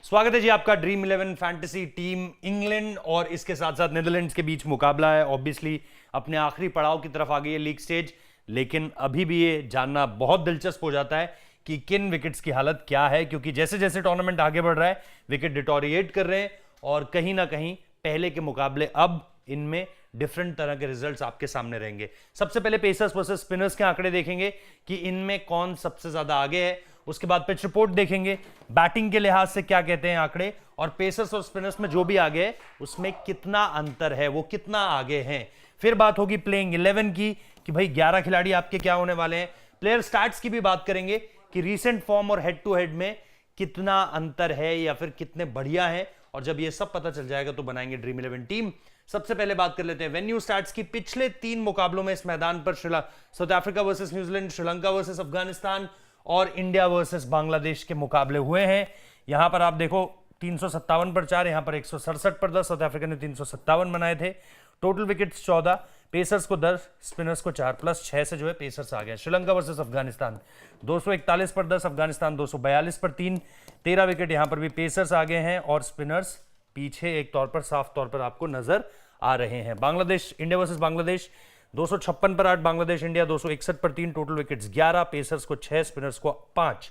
स्वागत है जी आपका ड्रीम 11 फैंटेसी टीम। इंग्लैंड और इसके साथ साथ नीदरलैंड्स के बीच मुकाबला है। ऑब्वियसली अपने आखिरी पड़ाव की तरफ आ गई है लीग स्टेज, लेकिन अभी भी ये जानना बहुत दिलचस्प हो जाता है कि किन विकेट्स की हालत क्या है, क्योंकि जैसे जैसे टूर्नामेंट आगे बढ़ रहा है विकेट डिटोरिएट कर रहे हैं और कहीं ना कहीं पहले के मुकाबले अब इनमें डिफरेंट तरह के रिजल्ट्स आपके सामने रहेंगे। सबसे पहले पेसर्स वर्सेस स्पिनर्स के आंकड़े देखेंगे कि इनमें कौन सबसे ज्यादा आगे है। उसके बाद पिच रिपोर्ट देखेंगे, बैटिंग के लिहाज से क्या कहते हैं आंकड़े, और पेसर्स और स्पिनर्स में जो भी आगे है उसमें कितना अंतर है, वो कितना आगे हैं। फिर बात होगी प्लेइंग 11 की कि भाई 11 खिलाड़ी आपके क्या होने वाले हैं। प्लेयर स्टैट्स की भी बात करेंगे कि रीसेंट फॉर्म और हेड टू हेड में कितना अंतर है या फिर कितने बढ़िया है। और जब ये सब पता चल जाएगा तो बनाएंगे ड्रीम 11 टीम। सबसे पहले बात कर लेते हैं वेन्यू स्टैट्स की। पिछले 3 मुकाबलों में इस मैदान पर south Africa versus New Zealand, Sri Lanka versus Afghanistan और इंडिया वर्सेस बांग्लादेश के मुकाबले हुए हैं। यहां पर आप देखो 357 पर 4, यहां पर 167 पर 10। साउथ अफ्रीका ने 357 बनाए थे। टोटल विकेट्स 14, पेसर्स को 10, स्पिनर्स को 4 प्लस 6 से जो है पेसर्स आ गए। श्रीलंका वर्सेस अफगानिस्तान 241 पर 10, अफगानिस्तान 242 पर 3, 13 विकेट यहां पर भी पेसर्स आ गए हैं और स्पिनर्स पीछे एक तौर पर साफ तौर पर आपको नजर आ रहे हैं। बांग्लादेश, इंडिया वर्सेस बांग्लादेश 256 पर 8, बांग्लादेश इंडिया 261 पर 3, टोटल विकेट्स 11, पेसर्स को 6, स्पिनर्स को 5।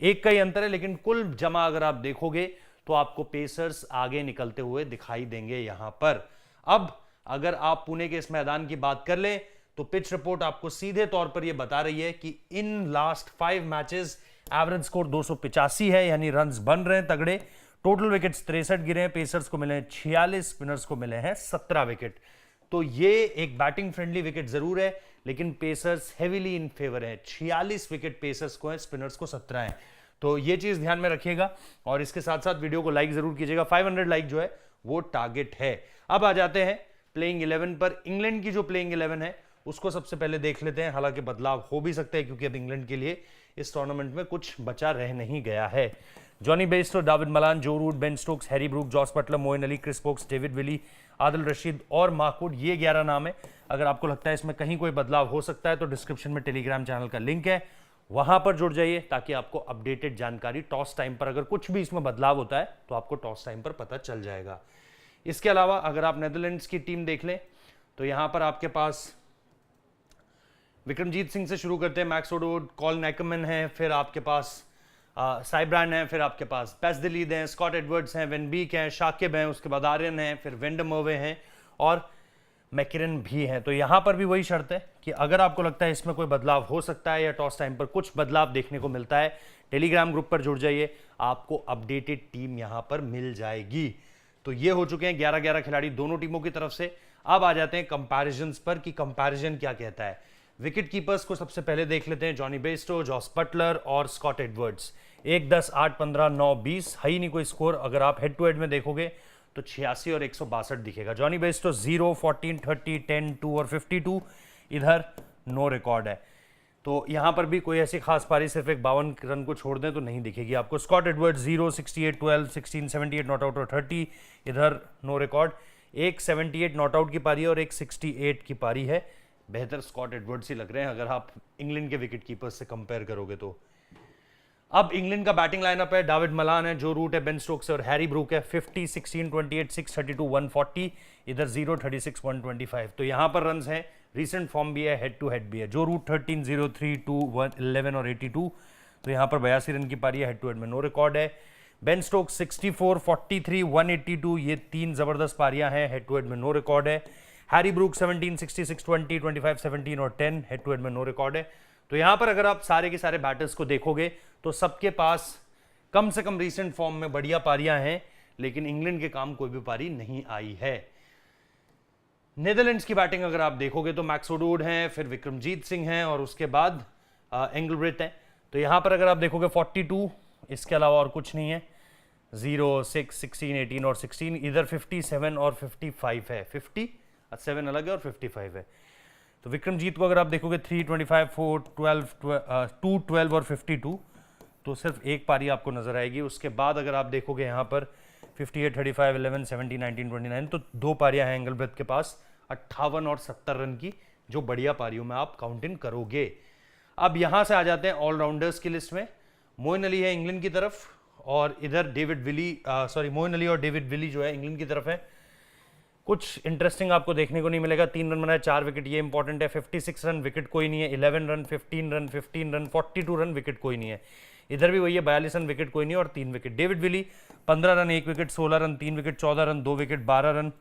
एक का ही अंतर है, लेकिन कुल जमा अगर आप देखोगे तो आपको पेसर्स आगे निकलते हुए दिखाई देंगे यहां पर। अब अगर आप पुणे के इस मैदान की बात कर लें तो पिच रिपोर्ट आपको सीधे तौर पर यह बता रही है कि in last 5 matches average score 285 है, यानी रन्स बन रहे हैं तगड़े। टोटल विकेट्स 63 गिरे हैं, पेसर्स को मिले हैं 46, स्पिनर्स को मिले हैं 17 विकेट। तो ये एक बैटिंग फ्रेंडली विकेट जरूर है, लेकिन पेसर्स हेवीली इन फेवर है। 46 विकेट पेसर्स को है, स्पिनर्स को 17 है। तो ये चीज ध्यान में रखिएगा और इसके साथ साथ वीडियो को लाइक जरूर कीजिएगा। 500 लाइक जो है वो टारगेट है। अब आ जाते हैं प्लेइंग 11 पर। इंग्लैंड की जो प्लेइंग 11 है उसको सबसे पहले देख लेते हैं। हालांकि बदलाव हो भी सकते हैं क्योंकि अब इंग्लैंड के लिए इस टूर्नामेंट में कुछ बचा रह नहीं गया है। Jonny Bairstow, David Malan, Joe Root, Ben Stokes, Harry Brook, Jos Buttler, Moeen Ali, Chris Woakes, David Willey, Adil Rashid और माहकूड, ये 11 नाम है। अगर आपको लगता है इसमें कहीं कोई बदलाव हो सकता है तो डिस्क्रिप्शन में टेलीग्राम चैनल का लिंक है, वहां पर जुड़ जाइए ताकि आपको अपडेटेड जानकारी टॉस टाइम पर अगर कुछ भी इसमें बदलाव होता है तो आपको टॉस टाइम पर पता चल जाएगा। इसके अलावा अगर आप नेदरलैंड्स की टीम देख लें तो यहां पर आपके पास विक्रमजीत सिंह से शुरू करते हैं, मैक्स ओडोड, कॉल नेकमैन है, फिर आपके पास साइब्रांड है, फिर आपके पास पेस दिलीद हैं, स्कॉट एडवर्ड्स हैं, वेन बीक हैं, शाकिब हैं, उसके बाद आर्यन हैं, फिर वेंडमर्वे हैं और मैकिरन भी हैं। तो यहां पर भी वही शर्त है कि अगर आपको लगता है इसमें कोई बदलाव हो सकता है या टॉस टाइम पर कुछ बदलाव देखने को मिलता है, टेलीग्राम ग्रुप पर जुड़ जाइए, आपको अपडेटेड टीम यहां पर मिल जाएगी। तो ये हो चुके हैं 11-11 खिलाड़ी दोनों टीमों की तरफ से। अब आ जाते हैं कंपैरिजंस पर कि कंपैरिजन क्या कहता है। विकेट कीपर्स को सबसे पहले देख लेते हैं। जॉनी बेस्टो, जॉस बटलर और स्कॉट एडवर्ड्स। 1, 10, 8, 15, 9, 20 है ही नहीं कोई स्कोर। अगर आप हेड टू हेड में देखोगे तो 86 और 162 दिखेगा। जॉनी बेस्टो 0, 14, 30, 10, 2 और 52, इधर नो रिकॉर्ड है। तो यहां पर भी कोई ऐसी खास पारी सिर्फ एक 52 रन को छोड़ दें तो नहीं दिखेगी आपको। स्कॉट एडवर्ड्स 0, 68, 12, 16, 78 नॉट आउट और 30, इधर नो रिकॉर्ड। एक 78 नॉट आउट की पारी है और एक 68 की पारी है। बेहतर स्कॉट एडवर्ड्स ही लग रहे हैं अगर आप इंग्लैंड के विकेट कीपर्स से कंपेयर करोगे तो। अब इंग्लैंड का बैटिंग लाइनअप है। डेविड मलान है, जो रूट है, बेन स्टोक्स है और हैरी ब्रूक है। 50, 16, 28, 6, 32, 140, इधर 0, 36, 125। तो यहां पर रन्स हैं, रीसेंट फॉर्म भी है, हेड टू हेड भी है। जो रूट 13, 0, 3, 2, 1, 11 और 82, तो यहां पर 82 रन की पारी है, हेड टू हेड में नो रिकॉर्ड है। बेन स्टोक्स 64, 43, 182, ये 3 जबरदस्त पारियां हैं, हेड टू हेड में नो रिकॉर्ड है। हैरी ब्रूक 17, 66, 20, 25, 17 और 10, हेड टू हेड में नो रिकॉर्ड है। तो यहां पर अगर आप सारे के सारे बैटर्स को देखोगे तो सबके पास कम से कम रीसेंट फॉर्म में बढ़िया पारियां हैं, लेकिन इंग्लैंड के काम कोई भी पारी नहीं आई है। नीदरलैंड्स की बैटिंग अगर आप देखोगे तो मैक्स ओडोड हैं, फिर विक्रमजीत सिंह हैं और उसके बाद एंगलब्रेथ हैं। तो यहां पर अगर आप देखोगे 42, इसके अलावा और कुछ नहीं है। 0, 6, 16, 18 और 16, इधर 57 और 55 है। 57 अलग है और 55 है। तो विक्रमजीत को अगर आप देखोगे 3, 25, 4, 12, 2, 12 और 52, तो सिर्फ एक पारी आपको नजर आएगी। उसके बाद अगर आप देखोगे यहाँ पर 58, 35, 11, 17, 19, 29, तो 2 पारियां हैं एंगलब्रेथ के पास 58 और 70 रन की, जो बढ़िया पारियों में आप काउंट इन करोगे। अब यहां से आ जाते हैं ऑलराउंडर्स की लिस्ट में। मोइन अली है इंग्लैंड की तरफ और इधर डेविड विली मोइन अली और डेविड विली जो है इंग्लैंड की तरफ है। कुछ इंटरेस्टिंग आपको देखने को नहीं मिलेगा। 3 रन बनाए, 4 विकेट, ये इंपॉर्टेंट है। 56 रन, विकेट कोई नहीं है। 11 run, 15 run, 15 run, 42 run, wicket कोई नहीं है। इधर भी वही है, 42 रन, विकेट कोई नहीं और 3 wicket. David Willey 15 run 1 wicket, 16 run 3 wicket, 14 run 2 wicket, 12 run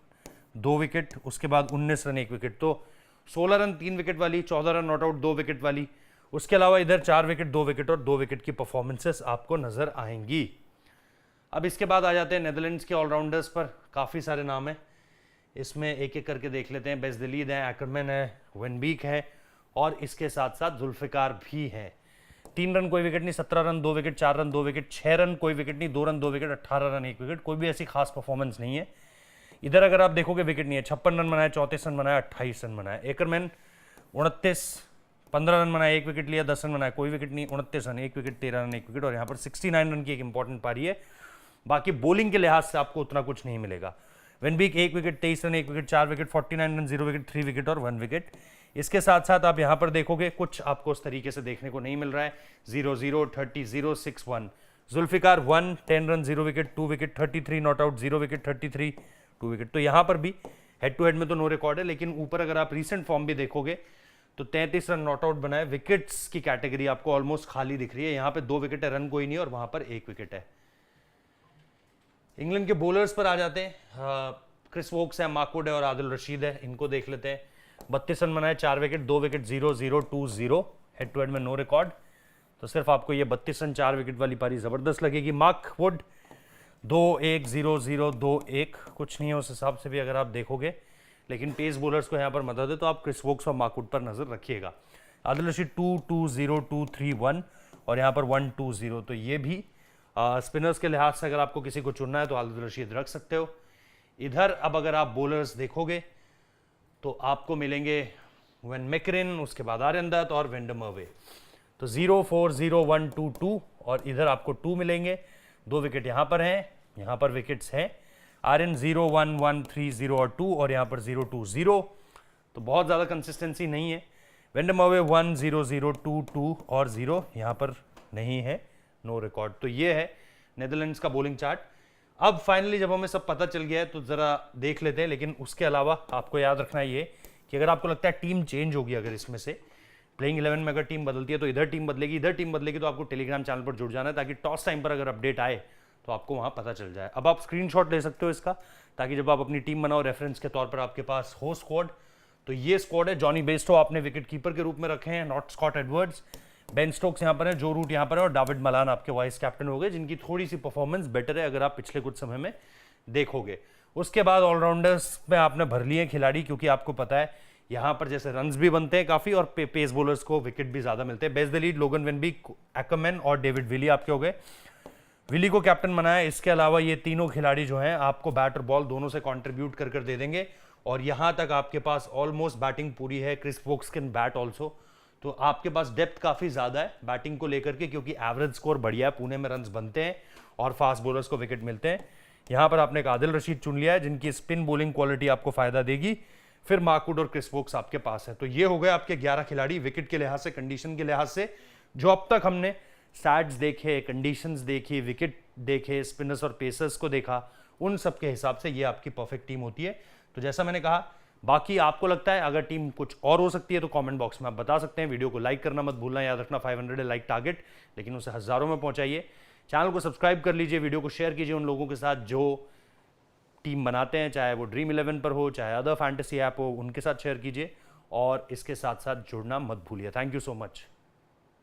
2 wicket, उसके बाद 19 रन 1 विकेट। तो 16 रन 3 विकेट वाली, 14 रन नॉट आउट 2 विकेट वाली, उसके अलावा इधर 4 विकेट 2 विकेट और 2 विकेट की परफॉर्मेंसेस आपको नजर आएंगी। अब इसके बाद आ जाते हैं नेदरलैंड्स के ऑलराउंडर्स पर। काफ़ी सारे नाम हैं, इसमें एक एक करके देख लेते हैं। बेजदिलीद है, एक्करमैन है, वेन बीक है और इसके साथ साथ जुल्फिकार भी हैं। 3 रन कोई विकेट नहीं, 17 run 2 wicket, 4 run 2 wicket, 6 run कोई विकेट नहीं, 2 रन 2 विकेट, 18 रन 1 विकेट। कोई भी ऐसी खास परफॉर्मेंस नहीं है। इधर अगर आप देखोगे विकेट नहीं है। 56 रन बनाए, 34 रन बनाया, 28 रन बनाया। एक्करमैन 29, 15 रन बनाया, 1 विकेट लिया, 10 रन बनाया, कोई विकेट नहीं, 29 रन 1 विकेट, 13 रन 1 विकेट और यहाँ पर 69 रन की एक इंपॉर्टेंट पारी है। बाकी बॉलिंग के लिहाज से आपको उतना कुछ नहीं मिलेगा। Van Beek 1 wicket, 23 run 1 wicket, 4 wicket, 49 run 0 wicket, 3 wicket और 1 विकेट। इसके साथ साथ आप यहां पर देखोगे कुछ आपको उस तरीके से देखने को नहीं मिल रहा है। 0-0, 30-0, 6-1। Zulfiqar 1, 10 run 0 wicket, 2 wicket, 33 not out, 0 wicket, 33 2 wicket. तो यहां पर भी हेड टू हेड में तो नो रिकॉर्ड है, लेकिन ऊपर अगर आप रीसेंट फॉर्म भी देखोगे तो 33 रन नॉट आउट बनाए। विकेट्स की कैटेगरी आपको ऑलमोस्ट खाली दिख रही है। यहां पे 2 विकेट है, रन कोई नहीं और वहां पर 1 विकेट है। इंग्लैंड के बॉलर्स पर आ जाते हैं। क्रिस वोक्स है, मार्कवुड है और आदिल रशीद है। इनको देख लेते हैं। 32 रन बनाए, 4 wicket, 2 wicket, 0-0, 2-0। Head to head में नो रिकॉर्ड। तो सिर्फ आपको ये 32 रन 4 विकेट वाली पारी जबरदस्त लगेगी। मार्कवुड 2-1, 0-0, 2-1, कुछ नहीं है उस हिसाब से भी अगर आप देखोगे। लेकिन पेस बॉलर्स को यहाँ पर मदद है तो आप क्रिस वोक्स और मार्कवुड पर नजर रखिएगा। आदिल रशीद 2-2-0, 2-3-1 और यहाँ पर 1-2-0। तो ये भी स्पिनर्स के लिहाज से अगर आपको किसी को चुनना है तो आदिल रशीद रख सकते हो। इधर अब अगर आप बॉलर्स देखोगे तो आपको मिलेंगे वेन मैकरेन, उसके बाद आर्यन दत्त और वेंडर मर्वे। तो 0-4-0-1-2-2 और इधर आपको 2 मिलेंगे। 2 विकेट यहाँ पर हैं, यहाँ पर विकेट्स हैं। आर्यन 0-1-1-3-0 और 2 और यहाँ पर 0-2-0। तो बहुत ज़्यादा कंसिस्टेंसी नहीं है। वेंडर मर्वे 1-0-0-2-2 और 0 यहाँ पर नहीं है, नो रिकॉर्ड। तो ये है नेदरलैंड्स का बॉलिंग चार्ट। अब फाइनली जब हमें सब पता चल गया है तो ज़रा देख लेते हैं। लेकिन उसके अलावा आपको याद रखना ये कि अगर आपको लगता है टीम चेंज होगी, अगर इसमें से प्लेइंग 11 में अगर टीम बदलती है तो इधर टीम बदलेगी, इधर टीम बदलेगी, तो आपको टेलीग्राम चैनल पर जुड़ जाना है ताकि टॉस टाइम पर अगर अपडेट आए तो आपको वहाँ पता चल जाए। अब आप स्क्रीनशॉट ले सकते हो इसका, ताकि जब आप अपनी टीम बनाओ रेफरेंस के तौर पर आपके पास हो स्क्वाड। तो ये स्क्वाड है। जॉनी बेस्टो आपने विकेट कीपर के रूप में रखे हैं, not Scott Edwards. Ben Stokes यहाँ पर है, जो रूट यहाँ पर है और डेविड मलान आपके वाइस कैप्टन हो गए, जिनकी थोड़ी सी परफॉर्मेंस बेटर है अगर आप पिछले कुछ समय में देखोगे। उसके बाद ऑलराउंडर्स में आपने भर लिए खिलाड़ी, क्योंकि आपको पता है यहाँ पर जैसे रन्स भी बनते हैं काफी और पेस बॉलर्स को विकेट भी ज्यादा मिलते हैं। बेजदिलीद, लोगन वेन बीक, एक्करमैन और डेविड विली आपके हो गए। विली को कैप्टन बनाया। इसके अलावा ये तीनों खिलाड़ी जो हैं आपको बैट और बॉल दोनों से कंट्रीब्यूट कर दे देंगे और यहां तक आपके पास ऑलमोस्ट बैटिंग पूरी है। Chris Woakes can bat also. तो आपके पास डेप्थ काफी ज्यादा है बैटिंग को लेकर के, क्योंकि एवरेज स्कोर बढ़िया है, पुणे में रन्स बनते हैं और फास्ट बॉलर्स को विकेट मिलते हैं। यहां पर आपने एक आदिल रशीद चुन लिया है जिनकी स्पिन बॉलिंग क्वालिटी आपको फायदा देगी। फिर मार्कवुड और क्रिस वोक्स आपके पास है। तो ये हो गए आपके 11 खिलाड़ी विकेट के लिहाज से, कंडीशन के लिहाज से, जो अब तक हमने स्टैट्स देखे, कंडीशंस देखी, विकेट देखे, स्पिनर्स और पेसर्स को देखा, उन सब के हिसाब से ये आपकी परफेक्ट टीम होती है। तो जैसा मैंने कहा, बाकी आपको लगता है अगर टीम कुछ और हो सकती है तो कमेंट बॉक्स में आप बता सकते हैं। वीडियो को लाइक करना मत भूलना, याद रखना 500 है लाइक टारगेट, लेकिन उसे हजारों में पहुंचाइए। चैनल को सब्सक्राइब कर लीजिए, वीडियो को शेयर कीजिए उन लोगों के साथ जो टीम बनाते हैं, चाहे वो ड्रीम 11 पर हो, चाहे अदर फैंटेसी ऐप हो, उनके साथ शेयर कीजिए और इसके साथ साथ जुड़ना मत भूलिए। Thank you so much.